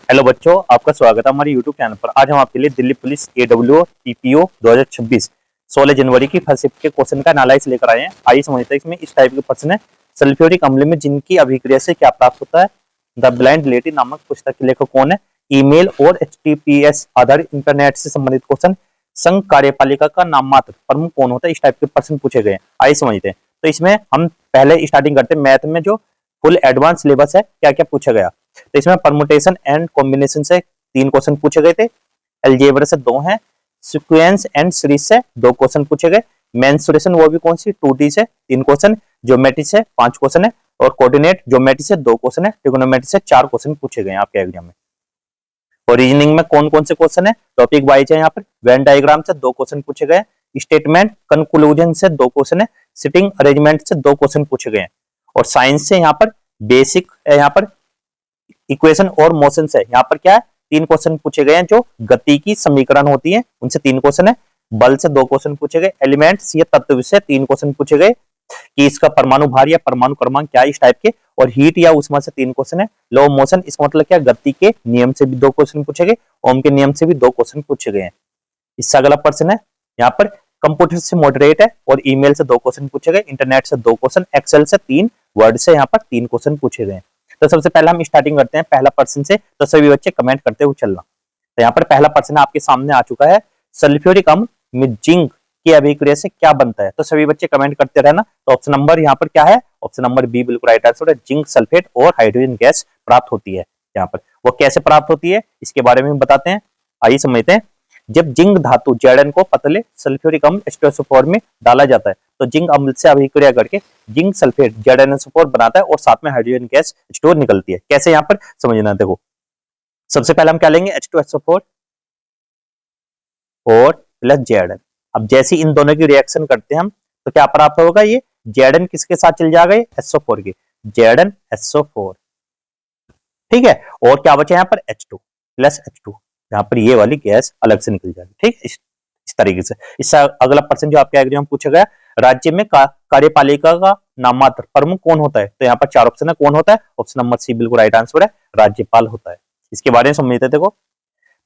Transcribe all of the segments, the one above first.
Hello बच्चों, आपका स्वागत है हमारे यूट्यूब चैनल पर। आज हम आपके लिए दिल्ली पुलिस AWO TPO 2026 16 जनवरी की फर्स्ट शिफ्ट के क्वेश्चन का एनालाइज लेकर आए हैं। आइए समझते हैं इसमें इस टाइप के प्रश्न है। सल्फ्यूरिक अम्ल में जिनकी अभिक्रिया से क्या प्राप्त होता है? द ब्लाइंड रिलेटिव नामक पुस्तक के लेखक कौन है? ईमेल और HTTPS आधारित इंटरनेट से संबंधित क्वेश्चन। संघ कार्यपालिका का नाम मात्र प्रमुख कौन होता है? इस टाइप के प्रश्न पूछे गए हैं। आइए समझते हैं। तो इसमें हम पहले स्टार्टिंग करते हैं मैथ में, जो फुल एडवांस सिलेबस है, क्या क्या पूछा गया। तो इसमें परमुटेशन एंड कॉम्बिनेशन से 3 क्वेश्चन पूछे गए थे, अलजेब्रा से 2 हैं, सीक्वेंस एंड सीरीज से 2 क्वेश्चन पूछे गए, मेंसुरेशन वो भी कौन सी 2D से 3 क्वेश्चन, ज्योमेट्री से 5 क्वेश्चन है और कोऑर्डिनेट ज्योमेट्री से 2 क्वेश्चन है, ट्रिग्नोमेट्री से 4 क्वेश्चन पूछे गए हैं आपके एग्जाम में। और रीजनिंग में कौन कौन से क्वेश्चन है? टॉपिक वाइज है यहाँ पर। वेन डायग्राम से 2 क्वेश्चन पूछे गए, स्टेटमेंट कंक्लूजन से 2 क्वेश्चन है, सिटिंग अरेंजमेंट से 2 क्वेश्चन पूछे गए हैं। और साइंस से यहाँ पर बेसिक है, यहाँ पर इक्वेशन और मोशन से यहाँ पर क्या है 3 क्वेश्चन पूछे गए हैं। जो गति की समीकरण होती है उनसे 3 क्वेश्चन है, बल से 2 क्वेश्चन पूछे गए, एलिमेंट्स या तत्व से 3 क्वेश्चन पूछे गए कि इसका परमाणु भार या परमाणु क्रमांक क्या है, इस टाइप के। और हीट या उष्मा से 3 क्वेश्चन है। लॉ ऑफ मोशन, इसका मतलब क्या, गति के नियम से भी 2 क्वेश्चन पूछे गए, ओम के नियम से भी 2 क्वेश्चन पूछे गए हैं। इससे अगला प्रश्न है यहाँ पर कंप्यूटर से मॉडरेट है और ईमेल से 2 क्वेश्चन पूछे गए, इंटरनेट से 2 क्वेश्चन, एक्सेल से 3, वर्ड से यहाँ पर 3 क्वेश्चन पूछे गए। तो सबसे पहले हम स्टार्टिंग करते हैं पहला प्रश्न से। तो सभी बच्चे कमेंट करते हुए चलना। तो यहाँ पर पहला प्रश्न आपके सामने आ चुका है, सल्फ्यूरिक अम्ल में जिंक की अभिक्रिया से क्या बनता है? तो सभी बच्चे कमेंट करते रहना। तो ऑप्शन नंबर यहाँ पर क्या है? ऑप्शन नंबर बी बिल्कुल राइट आंसर है। जिंक सल्फेट और हाइड्रोजन गैस प्राप्त होती है। यहाँ पर वो कैसे प्राप्त होती है इसके बारे में बताते हैं, आइए समझते हैं। जब जिंक धातु Zn को पतले सल्फ्यूरिक अम्ल H2SO4 में डाला जाता है तो जिंक अम्ल से अभिक्रिया करके जिंक सल्फेट ZnSO4 बनाता है और साथ में हाइड्रोजन गैस H2O निकलती है। कैसे यहाँ पर समझना, देखो सबसे पहले हम क्या लेंगे, H2SO4 और प्लस Zn। अब जैसे इन दोनों की रिएक्शन करते हैं हम तो क्या प्राप्त होगा, ये Zn किसके साथ चल जाएगा, SO4 के, ZnSO4, ठीक है। और क्या बचा यहाँ पर H2 प्लस H2, यहाँ पर ये वाली गैस अलग से निकल जाएगी, ठीक। इस तरीके से। इससे अगला प्रश्न जो आपके एग्जाम में पूछा गया, राज्य में कार्यपालिका का नाममात्र प्रमुख कौन होता है? तो यहाँ पर 4 ऑप्शन है, कौन होता है? ऑप्शन नंबर सी बिल्कुल राइट आंसर है, राज्यपाल होता है। इसके बारे में समझते, देखो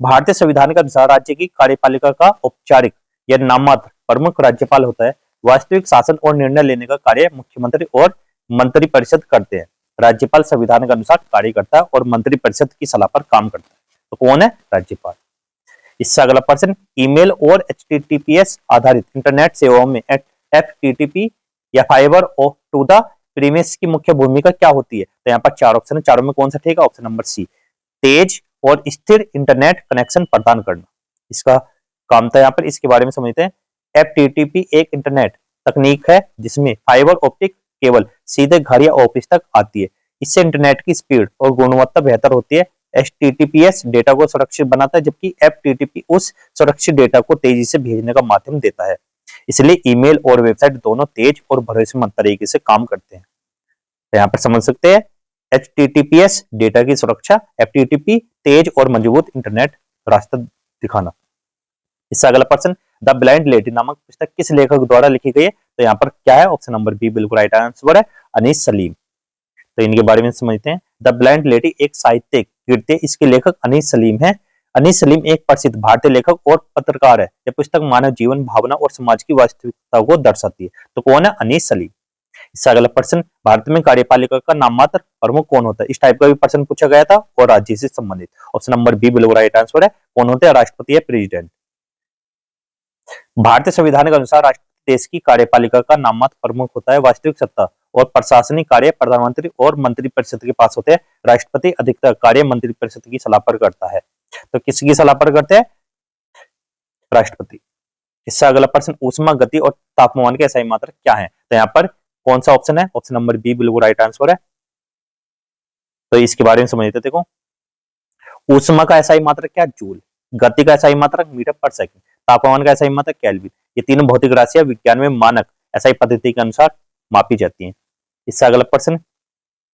भारतीय संविधान के अनुसार राज्य की कार्यपालिका का औपचारिक या नाममात्र प्रमुख राज्यपाल होता है। वास्तविक शासन और निर्णय लेने का कार्य मुख्यमंत्री और मंत्रिपरिषद करते हैं। राज्यपाल संविधान के अनुसार कार्य करता है और मंत्रिपरिषद की सलाह पर काम करता है। तो कौन है? राज्यपाल। इससे अगला प्रश्न, ईमेल और HTTPS आधारित इंटरनेट सेवाओं में FTTP या फाइबर टू द प्रीमिस की मुख्य भूमिका क्या होती है? तो यहाँ पर 4 ऑप्शन है, चारों में कौन सा ठीक है? ऑप्शन नंबर सी, तेज और स्थिर इंटरनेट कनेक्शन प्रदान करना इसका काम था यहाँ पर। इसके बारे में समझते हैं। FTTP एक इंटरनेट तकनीक है जिसमें फाइबर ऑप्टिक केबल सीधे घर या ऑफिस तक आती है। इससे इंटरनेट की स्पीड और गुणवत्ता बेहतर होती है। HTTPS डेटा को सुरक्षित बनाता है जबकि FTTP उस सुरक्षित डेटा को तेजी से भेजने का माध्यम देता है। इसलिए ईमेल और वेबसाइट दोनों तेज और भरोसेमंद तरीके से काम करते हैं। तो यहाँ पर समझ सकते हैं, HTTPS डेटा की सुरक्षा, FTTP तेज और मजबूत इंटरनेट रास्ता दिखाना। इससे अगला प्रश्न, द ब्लाइंड लेडी नामक पुस्तक किस लेखक द्वारा लिखी गई है? तो यहाँ पर क्या है? ऑप्शन नंबर बी बिल्कुल राइट आंसर है, अनीस सलीम। तो इनके बारे में समझते हैं। द ब्लाइंड लेडी एक साहित्यिक कृति है, इसके लेखक अनीस सलीम है। अनीस सलीम एक प्रसिद्ध भारतीय लेखक और पत्रकार है। यह पुस्तक मानव जीवन, भावना और समाज की वास्तविकता को दर्शाती है। तो कौन है? अनीस सलीम। इससे अगला प्रश्न, भारत में कार्यपालिका का नाममात्र प्रमुख कौन होता है? इस टाइप का भी प्रश्न पूछा गया था और राज्य से संबंधित। ऑप्शन नंबर बी बिल्कुल राइट आंसर है, कौन होते हैं? राष्ट्रपति या प्रेसिडेंट। भारतीय संविधान के अनुसार राष्ट्रपति देश की कार्यपालिका का नाममात्र प्रमुख होता है। वास्तविक सत्ता और प्रशासनिक कार्य प्रधानमंत्री और मंत्रिपरिषद के पास होते हैं। राष्ट्रपति अधिकतर कार्य मंत्रिपरिषद की सलाह पर करता है। तो किसकी सलाह पर करते हैं? राष्ट्रपति। इससे अगला प्रश्न, ऊष्मा, गति और तापमान के SI मात्रक क्या है? तो यहाँ पर कौन सा ऑप्शन है? ऑप्शन नंबर बी बिल्कुल राइट आंसर है। तो इसके बारे में समझते हैं। देखो ऊष्मा का SI मात्रक क्या? जूल। गति का SI मात्रक मीटर पर सेकंड। तापमान का SI मात्रक केल्विन। ये तीनों भौतिक राशियां विज्ञान में मानक SI पद्धति के अनुसार मापी जाती हैं। इससे अगला प्रश्न,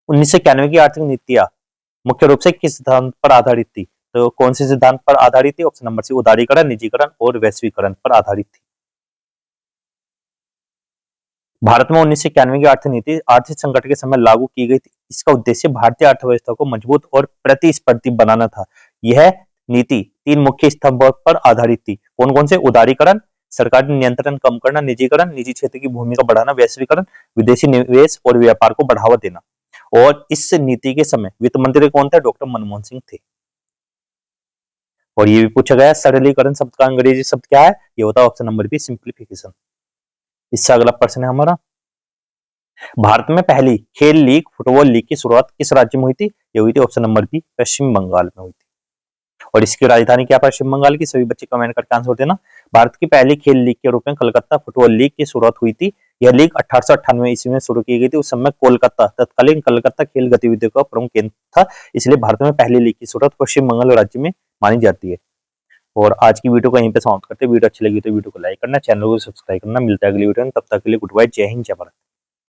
1991 की आर्थिक नीतियां मुख्य रूप से किस सिद्धांत पर आधारित थी? तो कौन से सिद्धांत पर आधारित थी? ऑप्शन नंबर सी, उदारीकरण, निजीकरण और वैश्वीकरण पर आधारित थी। भारत में 1991 की आर्थिक नीति आर्थिक संकट के समय लागू की गई थी। इसका उद्देश्य भारतीय अर्थव्यवस्था को मजबूत और प्रतिस्पर्धी बनाना था। यह नीति 3 मुख्य स्तंभों पर आधारित थी। कौन-कौन से? उदारीकरण, सरकारी नियंत्रण कम करना, निजीकरण, निजी क्षेत्र की भूमिका बढ़ाना, वैश्वीकरण, विदेशी निवेश और व्यापार को बढ़ावा देना। और इस नीति के समय वित्त मंत्री कौन थे? डॉक्टर मनमोहन सिंह थे। और ये भी पूछा गया सरलीकरण शब्द का अंग्रेजी शब्द क्या है? ये होता है ऑप्शन नंबर बी, सिंप्लीफिकेशन। इससे अगला प्रश्न है हमारा, भारत में पहली खेल लीग फुटबॉल लीग की शुरुआत किस राज्य में हुई थी? ये हुई थी ऑप्शन नंबर बी, पश्चिम बंगाल में हुई थी। और इसकी राजधानी क्या? पश्चिम बंगाल की। सभी बच्चे कमेंट करके आंसर देना। भारत की पहली खेल लीग के रूप में कलकत्ता फुटबॉल लीग की शुरुआत हुई थी। यह लीग 1898 ईस्वी में शुरू की गई थी। उस समय कोलकाता तत्कालीन कलकत्ता खेल गतिविधियों का प्रमुख केंद्र था, इसलिए भारत में पहली लीग की शुरुआत पश्चिम बंगाल राज्य में मानी जाती है। और आज की वीडियो को यहीं पे समाप्त करते हैं। वीडियो अच्छी लगी तो वीडियो को लाइक करना, चैनल को सब्सक्राइब करना। मिलता है अगली वीडियो में, तब तक के लिए गुड बाय, जय हिंद, जय भारत।